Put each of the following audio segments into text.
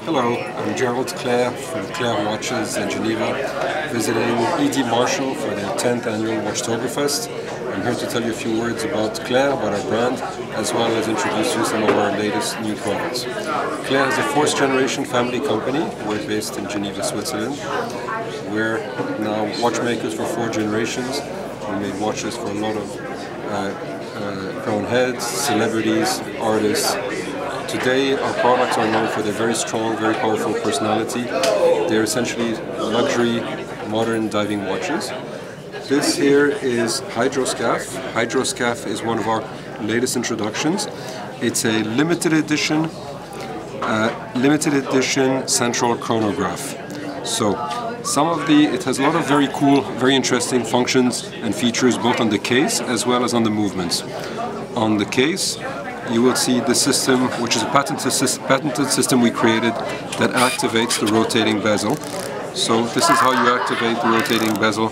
Hello, I'm Gerald Clerc from Clerc Watches in Geneva, visiting E.D. Marshall for their 10th annual Watchtoberfest. I'm here to tell you a few words about Clerc, about our brand, as well as introduce you some of our latest new products. Clerc is a fourth generation family company. We're based in Geneva, Switzerland. We're now watchmakers for 4 generations. We made watches for a lot of crown heads, celebrities, artists. Today our products are known for their very strong, very powerful personality. They're essentially luxury, modern diving watches. This here is Hydroscaph. Hydroscaph is one of our latest introductions. It's a limited edition central chronograph. So it has a lot of very cool, very interesting functions and features both on the case as well as on the movements. On the case, you will see the system, which is a patented system we created that activates the rotating bezel. So this is how you activate the rotating bezel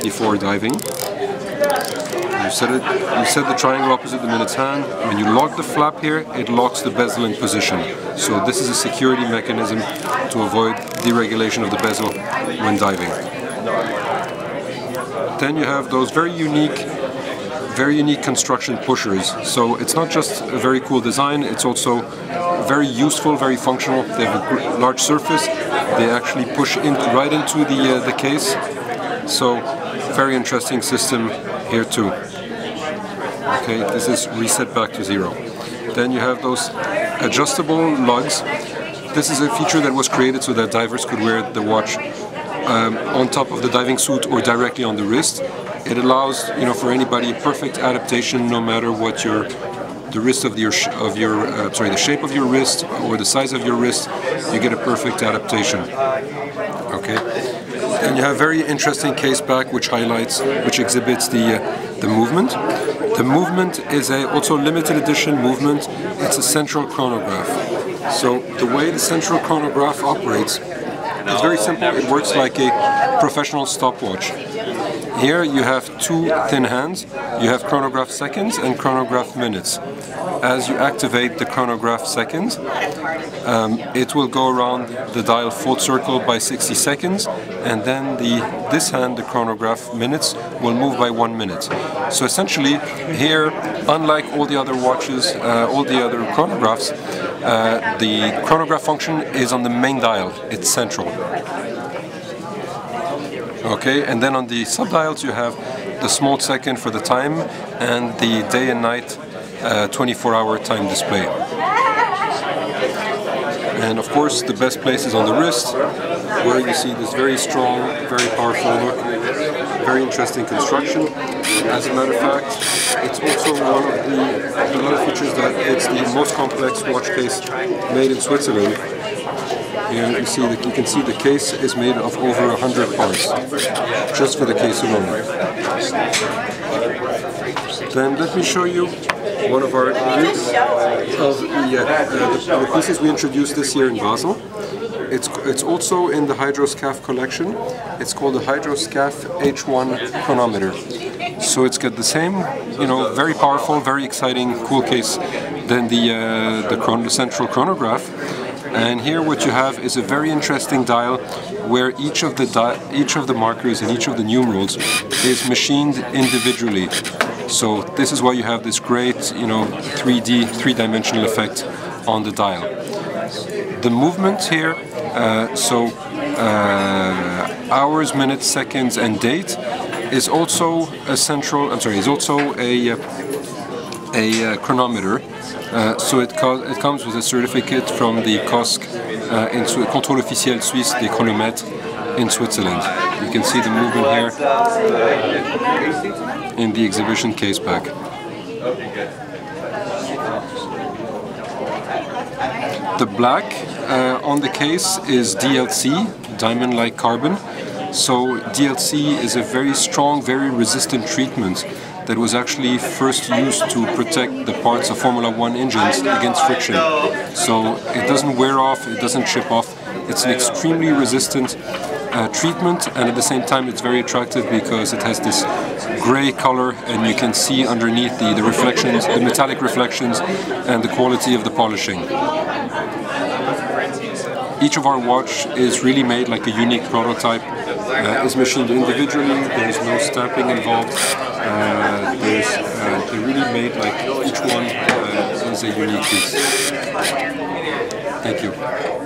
before diving. You set the triangle opposite the minute's hand. When you lock the flap here, it locks the bezel in position. So this is a security mechanism to avoid deregulation of the bezel when diving. Then you have those very unique construction pushers. So it's not just a very cool design, it's also very useful, very functional. They have a large surface. They actually push right into the case. So very interesting system here too. Okay, this is reset back to 0. Then you have those adjustable lugs. This is a feature that was created so that divers could wear the watch on top of the diving suit or directly on the wrist. It allows, for anybody, a perfect adaptation, no matter what the shape of your wrist or the size of your wrist. You get a perfect adaptation. Okay, and you have very interesting case back, which exhibits the movement. The movement is also a limited edition movement. It's a central chronograph. So the way the central chronograph operates is very simple. It works like a professional stopwatch. Here you have 2 thin hands. You have chronograph seconds and chronograph minutes. As you activate the chronograph seconds, it will go around the dial full circle by 60 seconds, and then this hand, the chronograph minutes, will move by 1 minute. So essentially, here, unlike all the other watches, all the other chronographs, the chronograph function is on the main dial. It's central. Okay, and then on the subdials you have the small second for the time and the day and night 24-hour time display. And of course the best place is on the wrist, where you see this very strong, very powerful look, very interesting construction. As a matter of fact, it's also one of the other features that it's the most complex watch case made in Switzerland. Here you can see the case is made of over 100 parts, just for the case alone. Then let me show you one of our reviews of the pieces we introduced this year in Basel. It's also in the Hydroscaph collection. It's called the Hydroscaph H1 chronometer. So it's got the same, very powerful, very exciting, cool case than the central chronograph. And here what you have is a very interesting dial where each of the markers and each of the numerals is machined individually. So this is why you have this great, 3D, 3-dimensional effect on the dial. The movement here, hours, minutes, seconds, and date is also a chronometer. So it comes with a certificate from the COSC, Contrôle officiel suisse des chronomètres in Switzerland. You can see the movement here in the exhibition case back. The black on the case is DLC, diamond-like carbon. So DLC is a very strong, very resistant treatment that was actually first used to protect the parts of Formula 1 engines against friction. So it doesn't wear off, it doesn't chip off. It's an extremely resistant treatment, and at the same time it's very attractive because it has this gray color and you can see underneath the reflections, the metallic reflections, and the quality of the polishing. Each of our watch is really made like a unique prototype. Is machined individually. There is no stamping involved. They're really made like each one is a unique piece. Thank you.